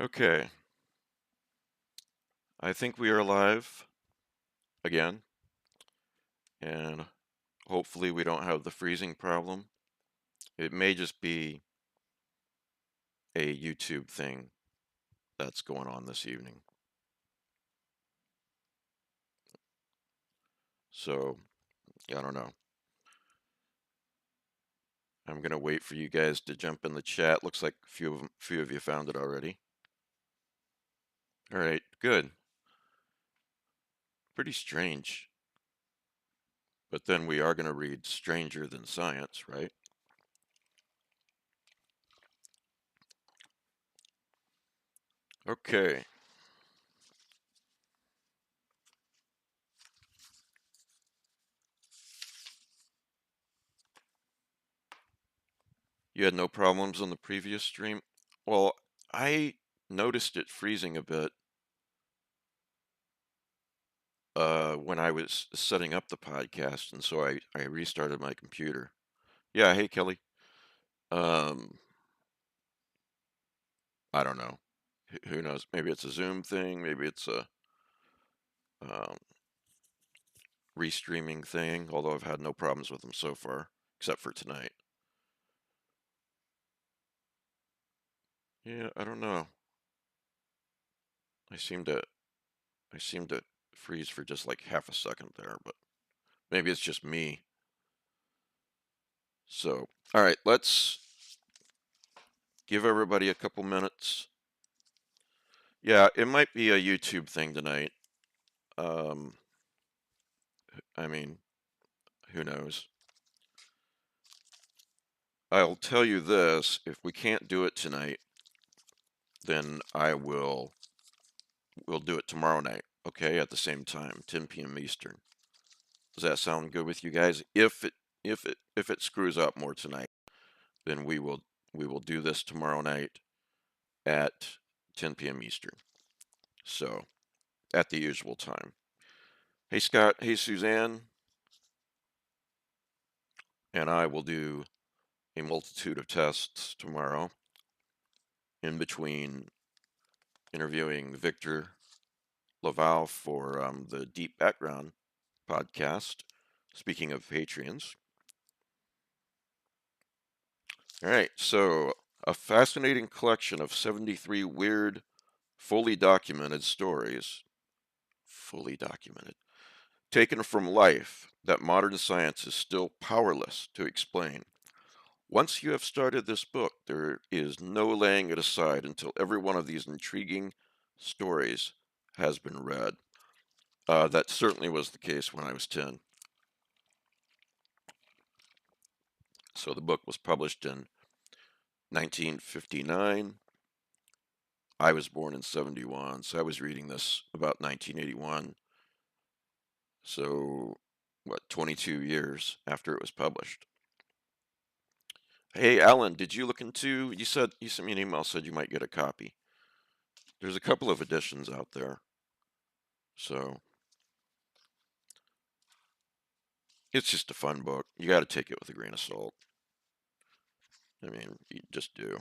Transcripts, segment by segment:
Okay, I think we are live again, and hopefully we don't have the freezing problem. It may just be a YouTube thing that's going on this evening. So, I don't know. I'm gonna wait for you guys to jump in the chat. Looks like few of you found it already. All right, good. Pretty strange. But then we are gonna read Stranger Than Science, right? Okay. You had no problems on the previous stream? Well, I noticed it freezing a bit when I was setting up the podcast, and so I restarted my computer. Yeah, hey Kelly. Um, I don't know. Who knows? Maybe it's a Zoom thing. Maybe it's a um, restreaming thing. Although I've had no problems with them so far, except for tonight. Yeah, I don't know. I seem to I seem to freeze for just like half a second there, but maybe it's just me. So, all right, let's give everybody a couple minutes. Yeah, it might be a YouTube thing tonight. Um, I mean, who knows? I'll tell you this, if we can't do it tonight, then we'll do it tomorrow night, okay, at the same time, 10 p.m. Eastern. Does that sound good with you guys? If it screws up more tonight, then we will do this tomorrow night at 10 p.m. Eastern. So, at the usual time. Hey Scott, hey Suzanne, and I will do a multitude of tests tomorrow in between interviewing Victor Laval for the Deep Background podcast. Speaking of Patreons. All right, so a fascinating collection of 73 weird, fully documented stories, fully documented, taken from life that modern science is still powerless to explain. Once you have started this book, there is no laying it aside until every one of these intriguing stories has been read. That certainly was the case when I was 10. So the book was published in 1959. I was born in 71, so I was reading this about 1981. So, what, 22 years after it was published. Hey, Alan, did you look into, you sent me an email, said you might get a copy. There's a couple of editions out there. So, it's just a fun book. You got to take it with a grain of salt. I mean, you just do.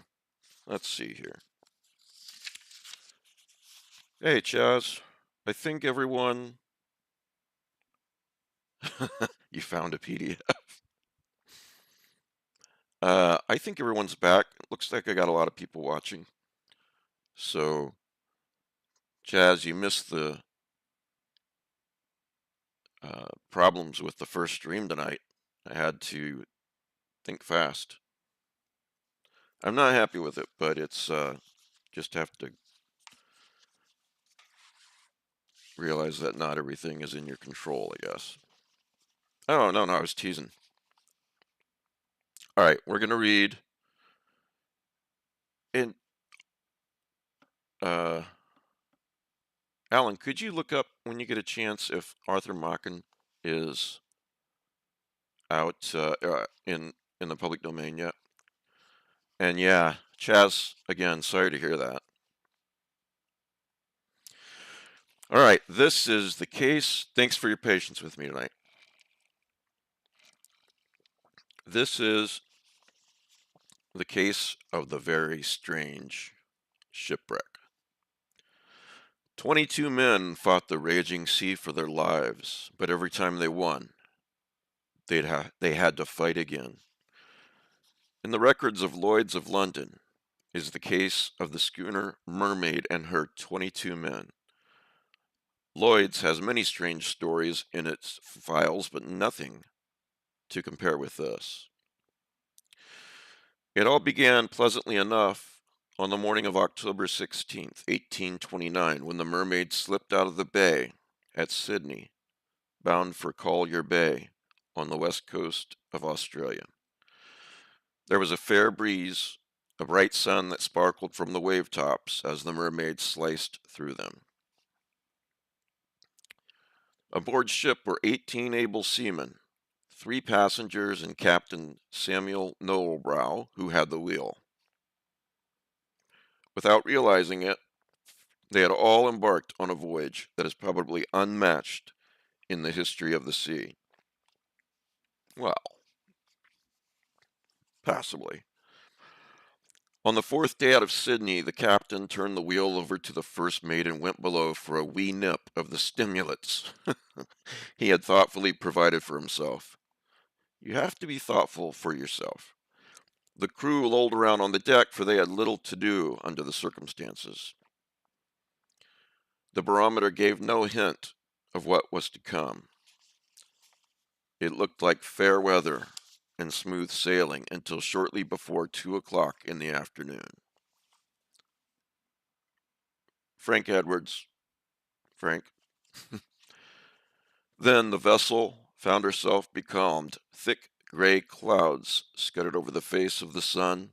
Let's see here. Hey, Chaz. I think everyone. You found a PDF. I think everyone's back. Looks like I got a lot of people watching. So, Chaz, you missed the problems with the first stream tonight. I had to think fast. I'm not happy with it, but it's just have to realize that not everything is in your control, I guess. Oh, no, I was teasing. All right, we're going to read in uh Alan, could you look up when you get a chance if Arthur Machen is out in the public domain yet? And yeah, Chaz, again, sorry to hear that. All right, this is the case. Thanks for your patience with me tonight. This is the case of the very strange shipwreck. 22 men fought the raging sea for their lives, but every time they won, they had to fight again. In the records of Lloyd's of London is the case of the schooner Mermaid and her 22 men. Lloyd's has many strange stories in its files, but nothing to compare with this. It all began pleasantly enough on the morning of October 16th, 1829, when the Mermaid slipped out of the bay at Sydney, bound for Collier Bay on the west coast of Australia. There was a fair breeze, a bright sun that sparkled from the wave tops as the Mermaid sliced through them. Aboard ship were 18 able seamen, 3 passengers and Captain Samuel Noelbrow, who had the wheel. Without realizing it, they had all embarked on a voyage that is probably unmatched in the history of the sea. Well, possibly. On the 4th day out of Sydney, the captain turned the wheel over to the first mate and went below for a wee nip of the stimulants he had thoughtfully provided for himself. You have to be thoughtful for yourself. The crew lolled around on the deck, for they had little to do under the circumstances. The barometer gave no hint of what was to come. It looked like fair weather and smooth sailing until shortly before 2 o'clock in the afternoon. Frank Edwards, Frank. Then the vessel found herself becalmed. Thick gray clouds scudded over the face of the sun.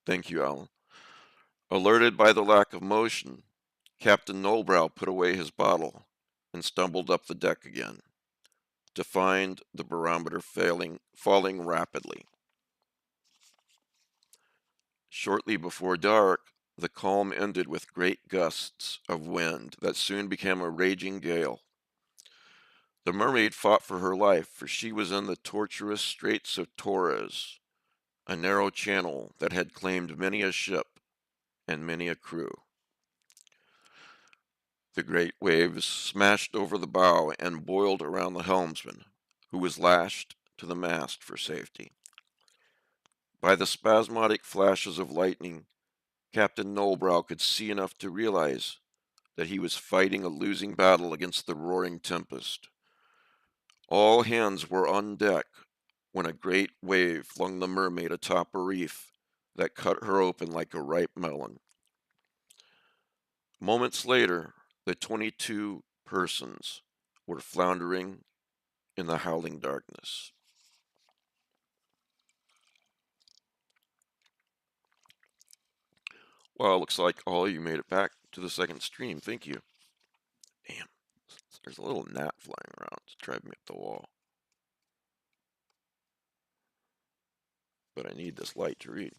Thank you, Alan. Alerted by the lack of motion, Captain Noelbrow put away his bottle and stumbled up the deck again, to find the barometer falling rapidly. Shortly before dark, the calm ended with great gusts of wind that soon became a raging gale. The Mermaid fought for her life, for she was in the tortuous Straits of Torres, a narrow channel that had claimed many a ship and many a crew. The great waves smashed over the bow and boiled around the helmsman, who was lashed to the mast for safety. By the spasmodic flashes of lightning, Captain Noelbrow could see enough to realize that he was fighting a losing battle against the roaring tempest. All hands were on deck when a great wave flung the Mermaid atop a reef that cut her open like a ripe melon. Moments later, the 22 persons were floundering in the howling darkness. Well, it looks like all you made it back to the second stream. Thank you. Damn, there's a little gnat flying around. It's driving me up the wall. But I need this light to read.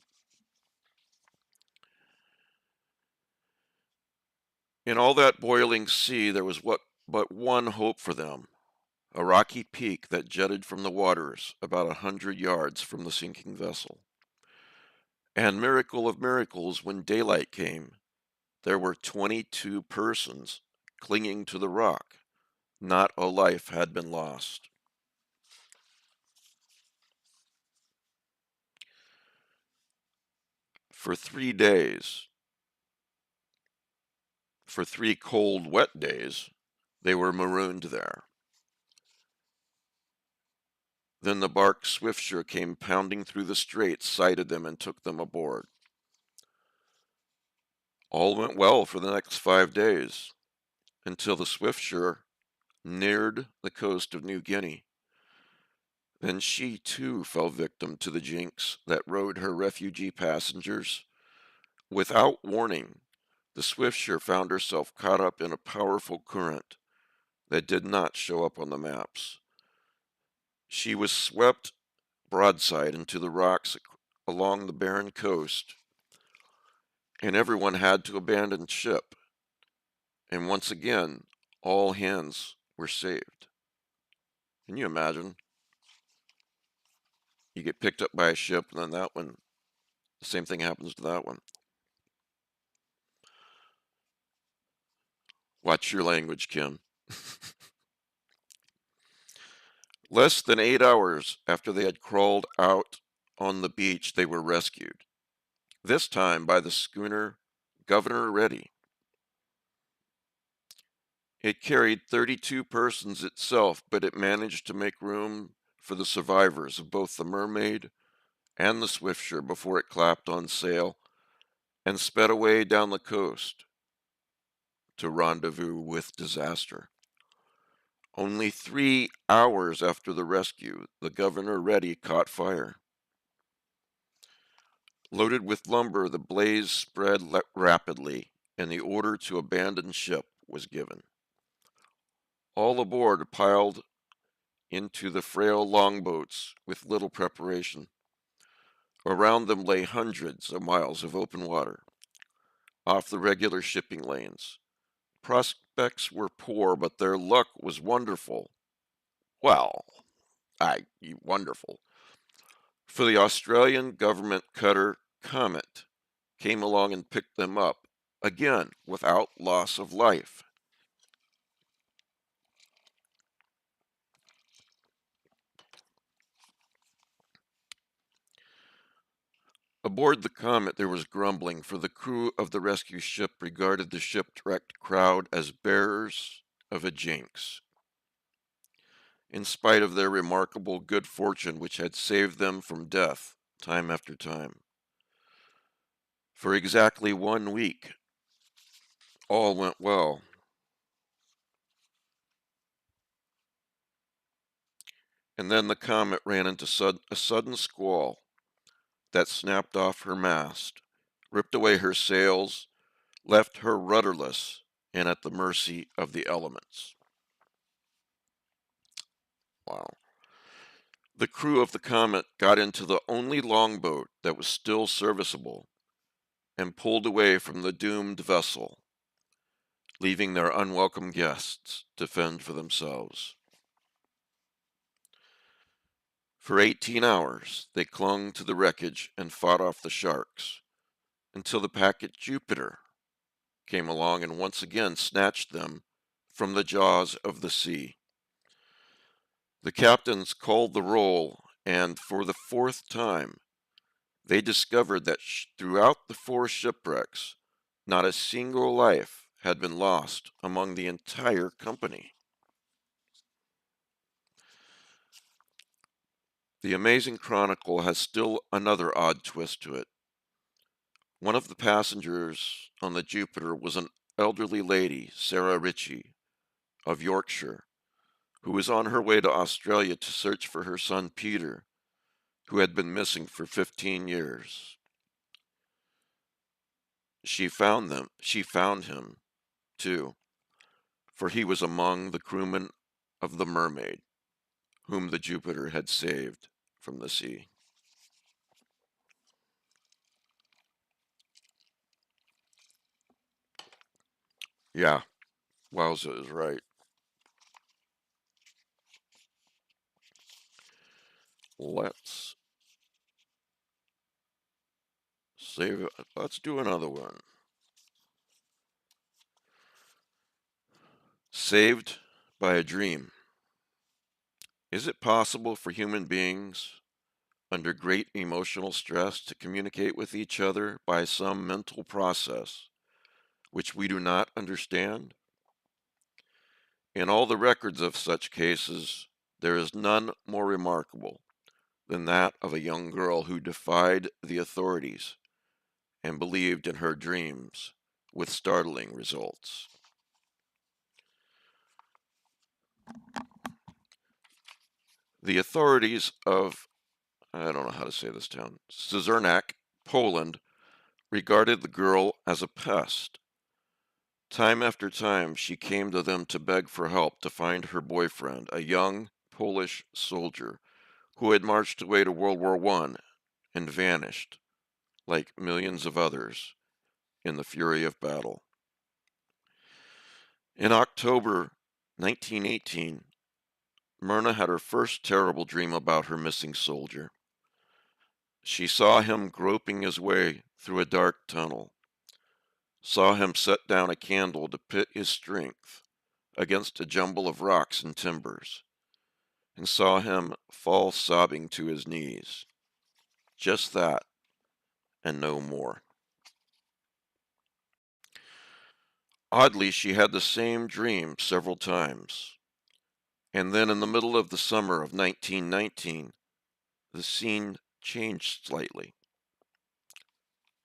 In all that boiling sea, there was but one hope for them, a rocky peak that jutted from the waters about 100 yards from the sinking vessel. And miracle of miracles, when daylight came, there were 22 persons clinging to the rock. Not a life had been lost. For 3 days, for 3 cold, wet days, they were marooned there. Then the bark Swiftsure came pounding through the straits, sighted them, and took them aboard. All went well for the next 5 days, until the Swiftsure neared the coast of New Guinea. Then she, too, fell victim to the jinx that rode her refugee passengers. Without warning, the Swiftsure found herself caught up in a powerful current that did not show up on the maps. She was swept broadside into the rocks along the barren coast, and everyone had to abandon ship. And once again, all hands were saved. Can you imagine? You get picked up by a ship, and then that one, the same thing happens to that one. Watch your language, Kim. Less than 8 hours after they had crawled out on the beach, they were rescued, this time by the schooner Governor Ready. It carried 32 persons itself, but it managed to make room for the survivors of both the Mermaid and the Swiftsure before it clapped on sail and sped away down the coast to rendezvous with disaster. Only 3 hours after the rescue, the Governor Ready caught fire. Loaded with lumber, the blaze spread rapidly, and the order to abandon ship was given. All aboard piled into the frail longboats with little preparation. Around them lay hundreds of miles of open water, off the regular shipping lanes. Prospects were poor, but their luck was wonderful. Well, wonderful. For the Australian government cutter Comet came along and picked them up, again without loss of life. Aboard the Comet there was grumbling, for the crew of the rescue ship regarded the shipwrecked crowd as bearers of a jinx, in spite of their remarkable good fortune which had saved them from death time after time. For exactly 1 week, all went well. And then the Comet ran into a sudden squall that snapped off her mast, ripped away her sails, left her rudderless and at the mercy of the elements. Wow. The crew of the Comet got into the only longboat that was still serviceable and pulled away from the doomed vessel, leaving their unwelcome guests to fend for themselves. For 18 hours, they clung to the wreckage and fought off the sharks until the packet Jupiter came along and once again snatched them from the jaws of the sea. The captains called the roll, and for the fourth time, they discovered that throughout the 4 shipwrecks, not a single life had been lost among the entire company. The amazing chronicle has still another odd twist to it. One of the passengers on the Jupiter was an elderly lady, Sarah Ritchie, of Yorkshire, who was on her way to Australia to search for her son Peter, who had been missing for 15 years. She found him, too, for he was among the crewmen of the Mermaid, whom the Jupiter had saved from the sea. Yeah, Wowza is right. Let's save it. Let's do another one. Saved by a dream. Is it possible for human beings under great emotional stress to communicate with each other by some mental process which we do not understand? In all the records of such cases, there is none more remarkable than that of a young girl who defied the authorities and believed in her dreams with startling results. The authorities of, I don't know how to say this town, Czernak, Poland, regarded the girl as a pest. Time after time, she came to them to beg for help to find her boyfriend, a young Polish soldier who had marched away to World War I and vanished, like millions of others, in the fury of battle. In October 1918, Myrna had her first terrible dream about her missing soldier. She saw him groping his way through a dark tunnel. saw him set down a candle to pit his strength against a jumble of rocks and timbers, and saw him fall sobbing to his knees. Just that, and no more. Oddly, she had the same dream several times, and then in the middle of the summer of 1919, the scene changed slightly.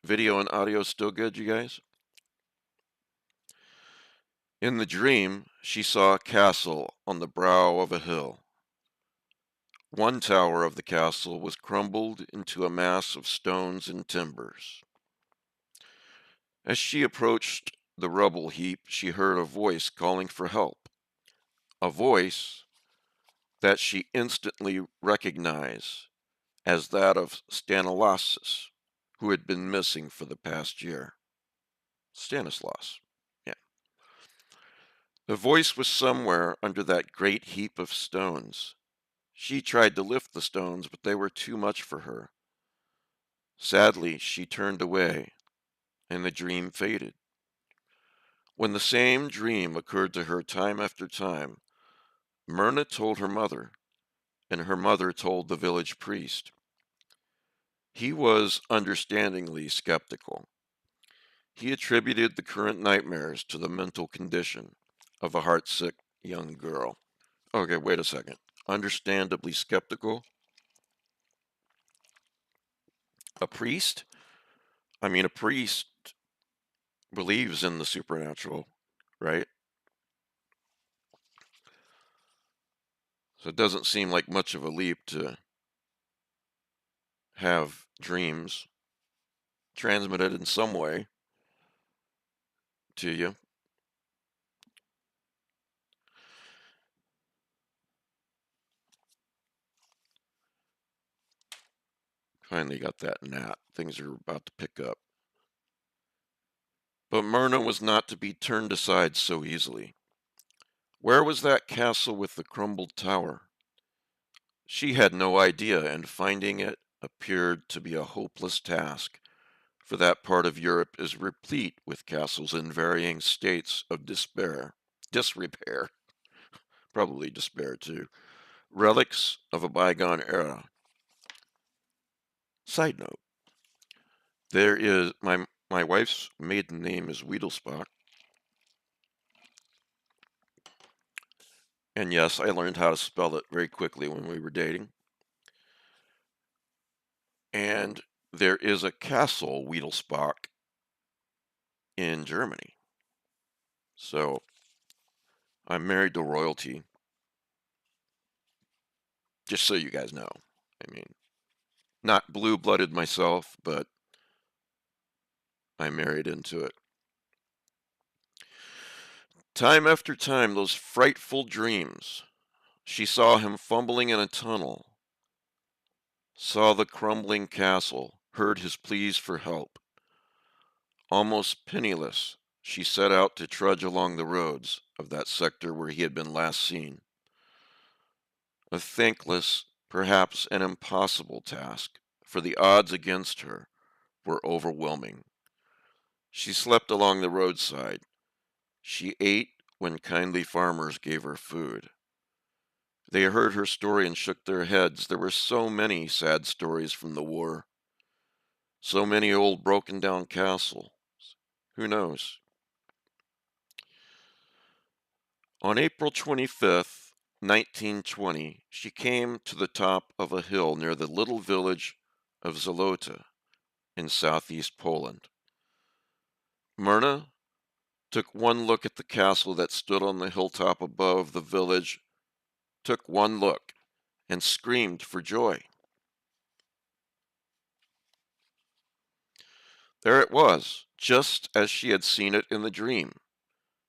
Video and audio still good, you guys? In the dream, she saw a castle on the brow of a hill. One tower of the castle was crumbled into a mass of stones and timbers. As she approached the rubble heap, she heard a voice calling for help, a voice that she instantly recognized as that of Stanislaus, who had been missing for the past year. Stanislaus. Yeah. The voice was somewhere under that great heap of stones. She tried to lift the stones, but they were too much for her. Sadly, she turned away, and the dream faded. When the same dream occurred to her time after time, Myrna told her mother, and her mother told the village priest. He was understandingly skeptical. He attributed the current nightmares to the mental condition of a heartsick young girl. Okay, wait a second. Understandably skeptical? A priest? I mean, a priest believes in the supernatural, right? So it doesn't seem like much of a leap to have dreams transmitted in some way to you. Finally got that gnat. Things are about to pick up. But Myrna was not to be turned aside so easily. Where was that castle with the crumbled tower? She had no idea, and finding it appeared to be a hopeless task, for that part of Europe is replete with castles in varying states of disrepair, probably despair too, relics of a bygone era. Side note, there is my wife's maiden name is Wiedelspach, and yes, I learned how to spell it very quickly when we were dating. And there is a castle, Wiedelspach, in Germany. So I'm married to royalty, just so you guys know. I mean, not blue-blooded myself, but I married into it. Time after time, those frightful dreams. She saw him fumbling in a tunnel, saw the crumbling castle, heard his pleas for help. Almost penniless, she set out to trudge along the roads of that sector where he had been last seen. A thankless, perhaps an impossible task, for the odds against her were overwhelming. She slept along the roadside. She ate when kindly farmers gave her food. They heard her story and shook their heads. There were so many sad stories from the war, so many old broken down castles. Who knows? On April 25th, 1920, she came to the top of a hill near the little village of Zalota in southeast Poland. Myrna took one look at the castle that stood on the hilltop above the village, took one look, and screamed for joy. There it was, just as she had seen it in the dream.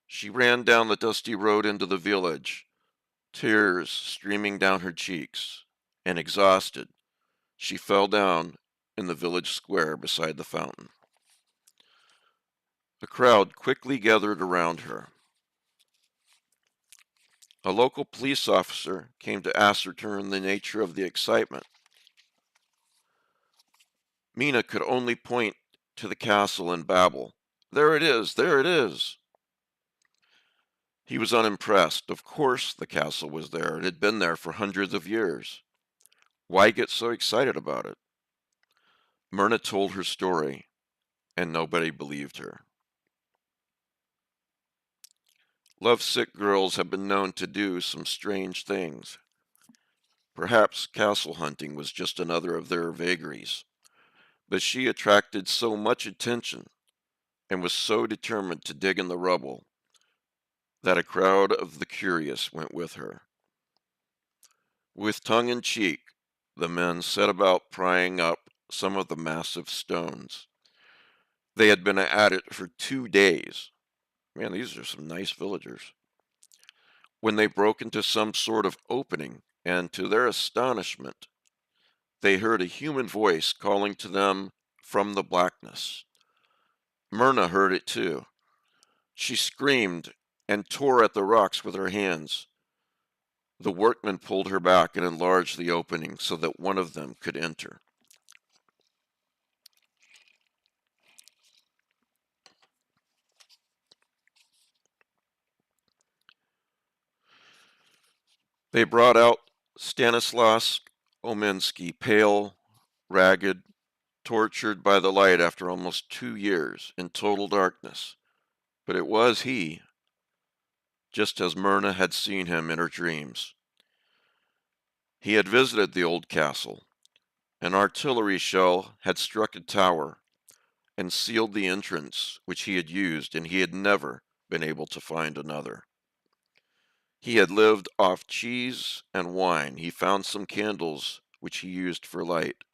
She ran down the dusty road into the village, tears streaming down her cheeks, and exhausted, she fell down in the village square beside the fountain. A crowd quickly gathered around her. A local police officer came to ascertain the nature of the excitement. Mina could only point to the castle and babble. There it is! There it is! He was unimpressed. Of course the castle was there. It had been there for hundreds of years. Why get so excited about it? Myrna told her story, and nobody believed her. Lovesick girls have been known to do some strange things. Perhaps castle hunting was just another of their vagaries, but she attracted so much attention and was so determined to dig in the rubble that a crowd of the curious went with her. With tongue in cheek, the men set about prying up some of the massive stones. They had been at it for 2 days. Man, these are some nice villagers. When they broke into some sort of opening, and to their astonishment, they heard a human voice calling to them from the blackness. Myrna heard it too. She screamed and tore at the rocks with her hands. The workmen pulled her back and enlarged the opening so that one of them could enter. They brought out Stanislaus Omenski, pale, ragged, tortured by the light after almost 2 years in total darkness. But it was he, just as Myrna had seen him in her dreams. He had visited the old castle. An artillery shell had struck a tower and sealed the entrance which he had used, and he had never been able to find another. He had lived off cheese and wine. He found some candles which he used for light,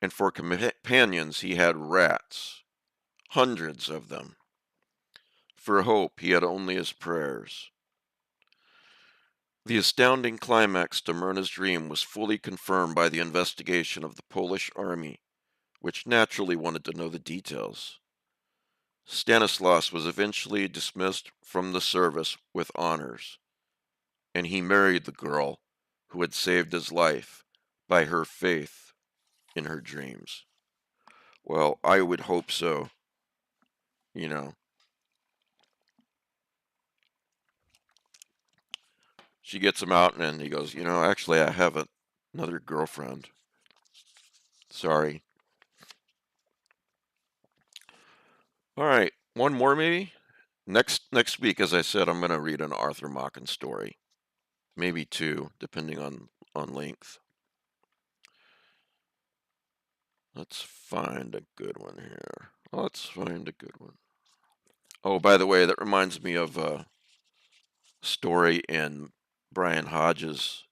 and for companions he had rats, hundreds of them. For hope he had only his prayers. The astounding climax to Myrna's dream was fully confirmed by the investigation of the Polish army, which naturally wanted to know the details. Stanislaus was eventually dismissed from the service with honors, and he married the girl who had saved his life by her faith in her dreams. Well, I would hope so, you know. She gets him out, and then he goes, actually, I have another girlfriend. Sorry. All right, one more maybe? Next week, as I said, I'm going to read an Arthur Machen story. Maybe two, depending on length. Let's find a good one here. Let's find a good one. Oh, by the way, that reminds me of a story in Brian Hodges'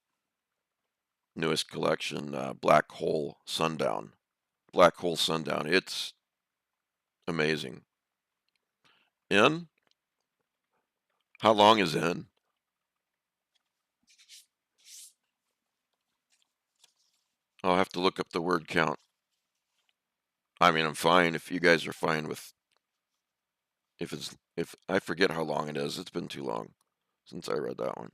newest collection, Black Hole Sundown. Black Hole Sundown. It's amazing. In? How long is in? I'll have to look up the word count. I mean, I'm fine if you guys are fine with if I forget how long it is. It's been too long since I read that one.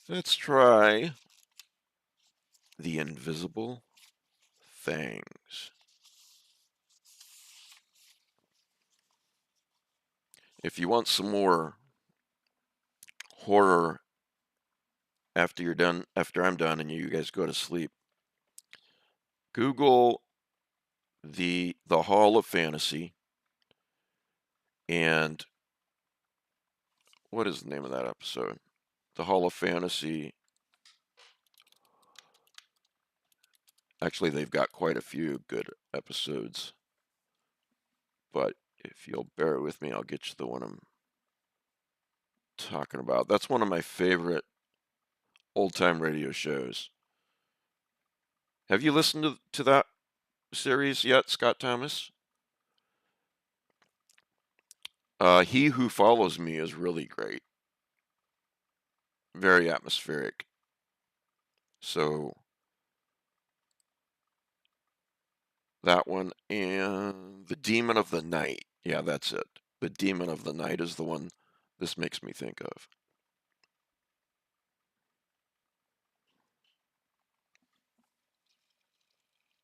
Let's try The Invisible Things. If you want some more horror after I'm done and you guys go to sleep, Google the Hall of Fantasy, and what is the name of that episode? The Hall of Fantasy. Actually, they've got quite a few good episodes, but if you'll bear with me, I'll get you the one I'm talking about. That's one of my favorite old-time radio shows. Have you listened to that series yet, Scott Thomas? He Who Follows Me is really great. Very atmospheric. So, that one, and The Demon of the Night. Yeah, that's it. The Demon of the Night is the one this makes me think of.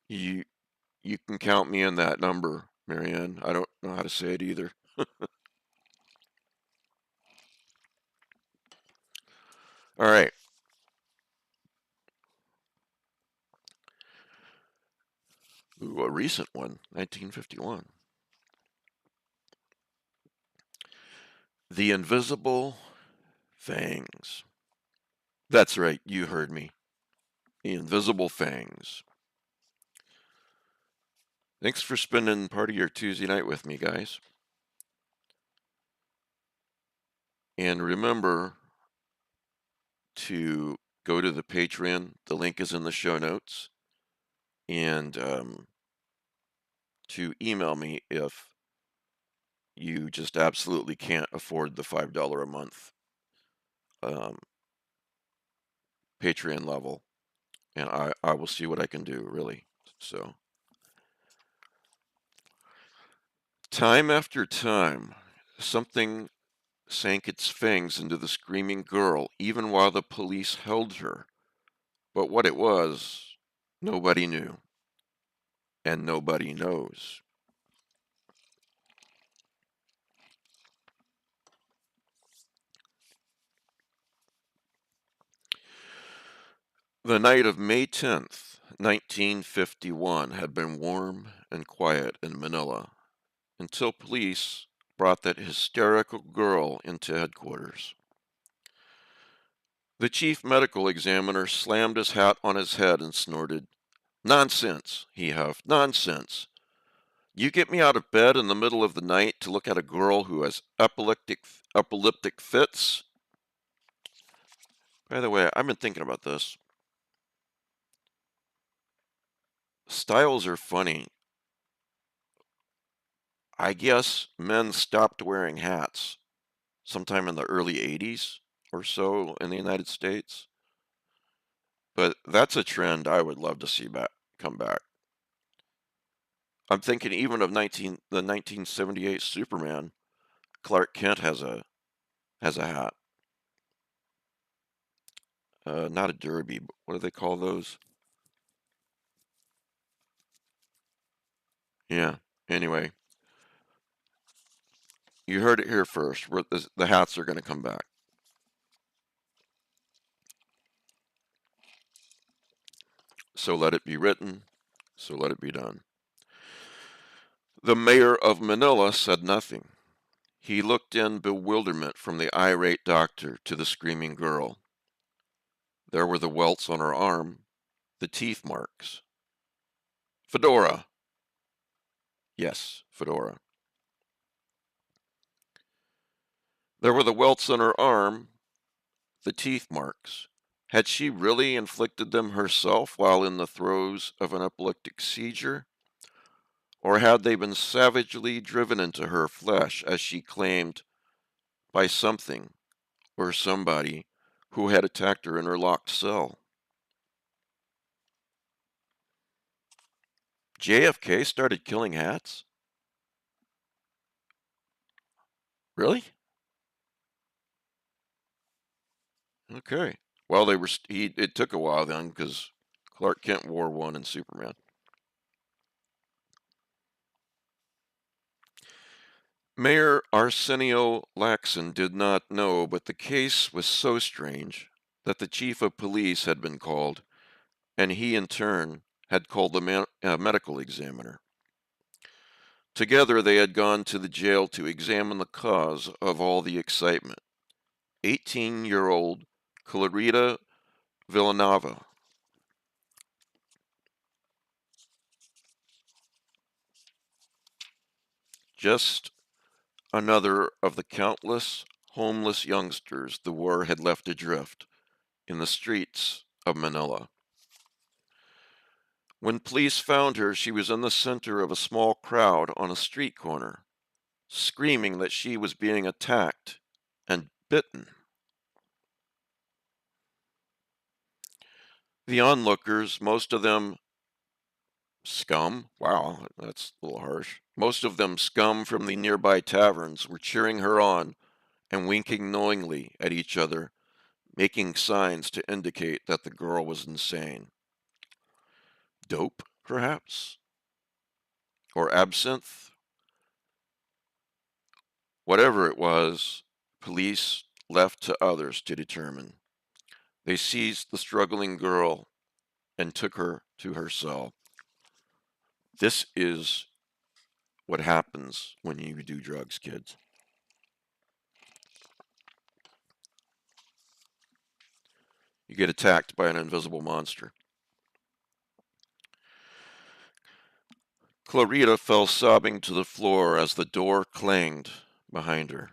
You you can count me in that number, Marianne. I don't know how to say it either. All right. Ooh, a recent one, 1951. The Invisible Fangs. That's right, you heard me. The Invisible Fangs. Thanks for spending part of your Tuesday night with me, guys. And remember to go to the Patreon. The link is in the show notes. And to email me if you just absolutely can't afford the $5 a month um, Patreon level. And I will see what I can do, really. So, time after time, something sank its fangs into the screaming girl, even while the police held her. But what it was, nobody knew, and nobody knows. The night of May 10th, 1951 had been warm and quiet in Manila until police brought that hysterical girl into headquarters. The chief medical examiner slammed his hat on his head and snorted. Nonsense, he huffed. Nonsense. You get me out of bed in the middle of the night to look at a girl who has epileptic fits? By the way, I've been thinking about this. Styles are funny. I guess men stopped wearing hats sometime in the early 80s or so in the United States. But that's a trend I would love to see come back. I'm thinking even of the 1978 Superman. Clark Kent has a hat. Not a derby, but what do they call those? Yeah. Anyway, you heard it here first. The hats are going to come back. So let it be written. So let it be done. The mayor of Manila said nothing. He looked in bewilderment from the irate doctor to the screaming girl. There were the welts on her arm, the teeth marks. Fedora. Yes, Fedora. There were the welts on her arm, the teeth marks. Had she really inflicted them herself while in the throes of an epileptic seizure? Or had they been savagely driven into her flesh, as she claimed, by something or somebody who had attacked her in her locked cell? JFK started killing hats? Really? Okay. Well, it took a while then because Clark Kent wore one in Superman. Mayor Arsenio Laxon did not know, but the case was so strange that the chief of police had been called, and he in turn had called the medical examiner. Together they had gone to the jail to examine the cause of all the excitement. 18-year-old Clarita Villanova. Just another of the countless homeless youngsters the war had left adrift in the streets of Manila. When police found her, she was in the center of a small crowd on a street corner, screaming that she was being attacked and bitten. The onlookers, most of them scum, wow, that's a little harsh, most of them scum from the nearby taverns, were cheering her on and winking knowingly at each other, making signs to indicate that the girl was insane. Dope? perhaps? Or absinthe? Whatever it was, police left to others to determine. They seized the struggling girl and took her to her cell. This is what happens when you do drugs, kids. You get attacked by an invisible monster. Clarita fell sobbing to the floor as the door clanged behind her.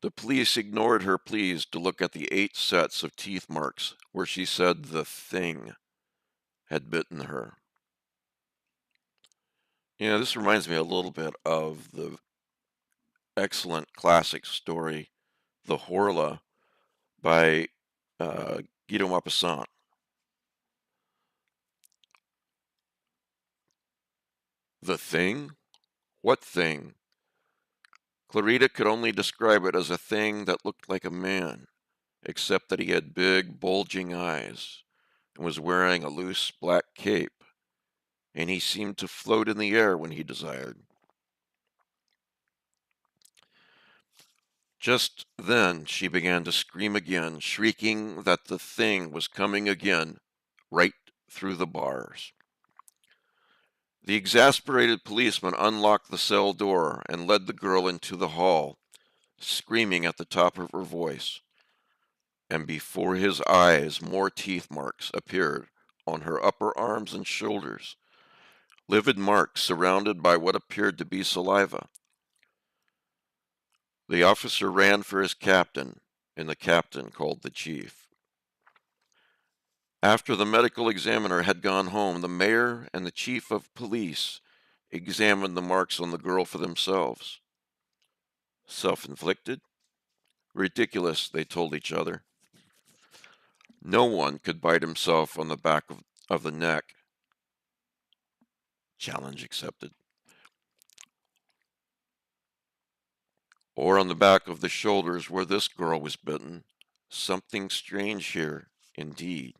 The police ignored her pleas to look at the 8 sets of teeth marks where she said the thing had bitten her. You know, this reminds me a little bit of the excellent classic story, The Horla, by Guido Maupassant. The thing? What thing? Clarita could only describe it as a thing that looked like a man, except that he had big, bulging eyes and was wearing a loose black cape, and he seemed to float in the air when he desired. Just then she began to scream again, shrieking that the thing was coming again, right through the bars. The exasperated policeman unlocked the cell door and led the girl into the hall, screaming at the top of her voice. And before his eyes more teeth marks appeared on her upper arms and shoulders, livid marks surrounded by what appeared to be saliva. The officer ran for his captain, and the captain called the chief. After the medical examiner had gone home, the mayor and the chief of police examined the marks on the girl for themselves. Self-inflicted? Ridiculous, they told each other. No one could bite himself on the back of the neck. Challenge accepted. Or on the back of the shoulders where this girl was bitten. Something strange here, indeed.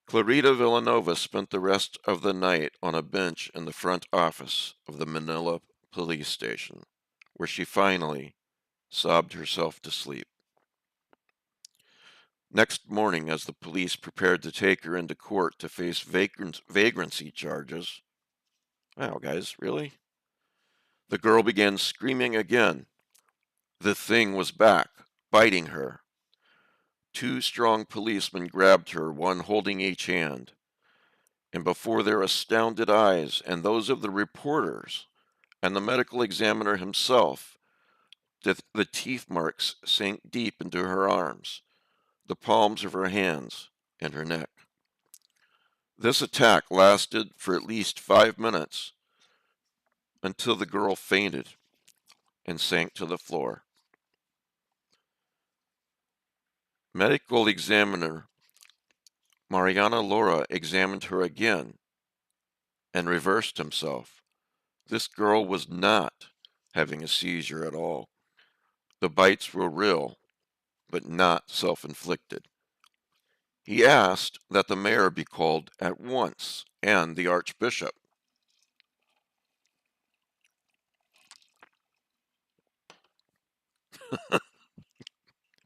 Clarita Villanova spent the rest of the night on a bench in the front office of the Manila police station, where she finally sobbed herself to sleep. Next morning, as the police prepared to take her into court to face vagrancy charges, wow, guys, really? The girl began screaming again. The thing was back, biting her. 2 strong policemen grabbed her, one holding each hand. And before their astounded eyes and those of the reporters and the medical examiner himself, the teeth marks sank deep into her arms, the palms of her hands, and her neck. This attack lasted for at least 5 minutes until the girl fainted and sank to the floor. Medical examiner Mariana Laura examined her again and reversed himself. This girl was not having a seizure at all. The bites were real, but not self-inflicted. He asked that the mayor be called at once and the archbishop.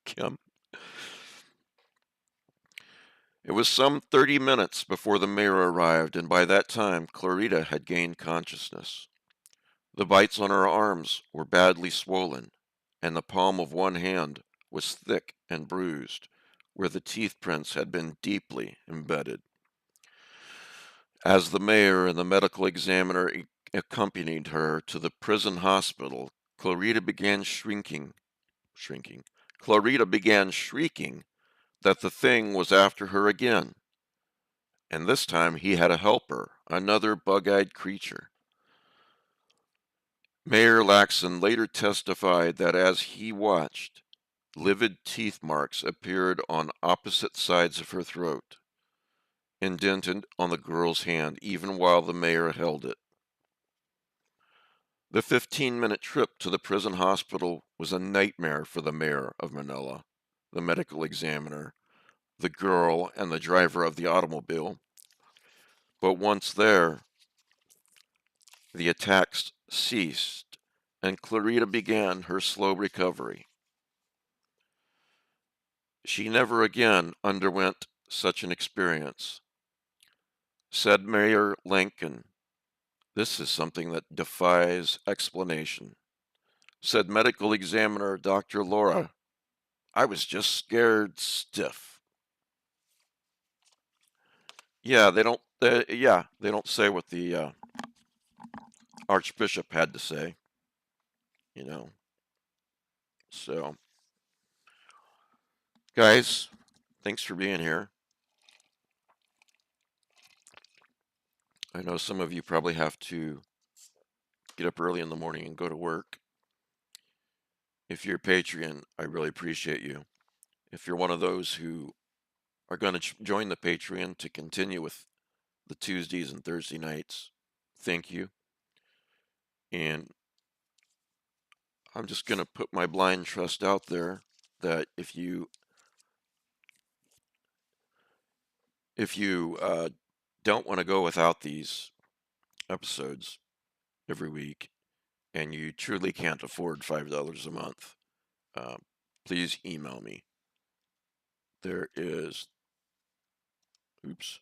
Kim. It was some 30 minutes before the mayor arrived, and by that time Clarita had gained consciousness. The bites on her arms were badly swollen, and the palm of one hand was thick and bruised, where the teeth prints had been deeply embedded. As the mayor and the medical examiner accompanied her to the prison hospital, Clarita began shrinking. Clarita began shrieking that the thing was after her again. And this time he had a helper, another bug-eyed creature. Mayor Laxon later testified that as he watched, livid teeth marks appeared on opposite sides of her throat, indented on the girl's hand even while the mayor held it. The 15-minute trip to the prison hospital was a nightmare for the mayor of Manila, the medical examiner, the girl, and the driver of the automobile. But once there, the attacks ceased, and Clarita began her slow recovery. She never again underwent such an experience. Said Mayor Lincoln, "This is something that defies explanation." Said medical examiner Dr. Laura, "I was just scared stiff." Yeah, they don't say what the Archbishop had to say, you know. So, guys, thanks for being here. I know some of you probably have to get up early in the morning and go to work. If you're a Patreon, I really appreciate you. If you're one of those who are going to join the Patreon to continue with the Tuesdays and Thursday nights, thank you. And I'm just going to put my blind trust out there that if you don't want to go without these episodes every week, and you truly can't afford $5 a month, uh, please email me. There is, oops,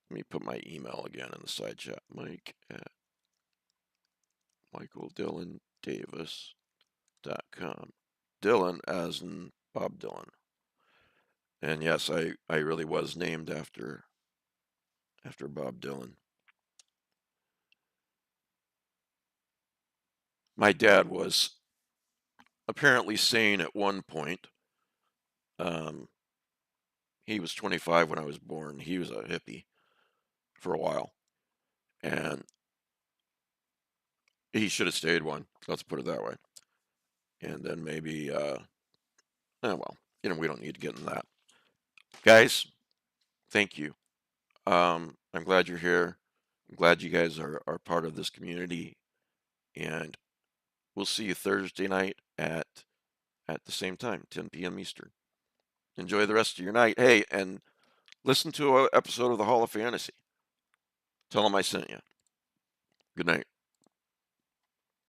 let me put my email again in the side chat. Mike at michaeldyllandavis.com. Dylan as in Bob Dylan. And yes, I really was named after Bob Dylan. My dad was apparently sane at one point. He was 25 when I was born. He was a hippie for a while. And he should have stayed one. Let's put it that way. And then maybe, well, we don't need to get into that. Guys, thank you. I'm glad you're here. I'm glad you guys are part of this community. And we'll see you Thursday night at the same time, 10 p.m. Eastern. Enjoy the rest of your night. Hey, and listen to an episode of the Hall of Fantasy. Tell them I sent you. Good night.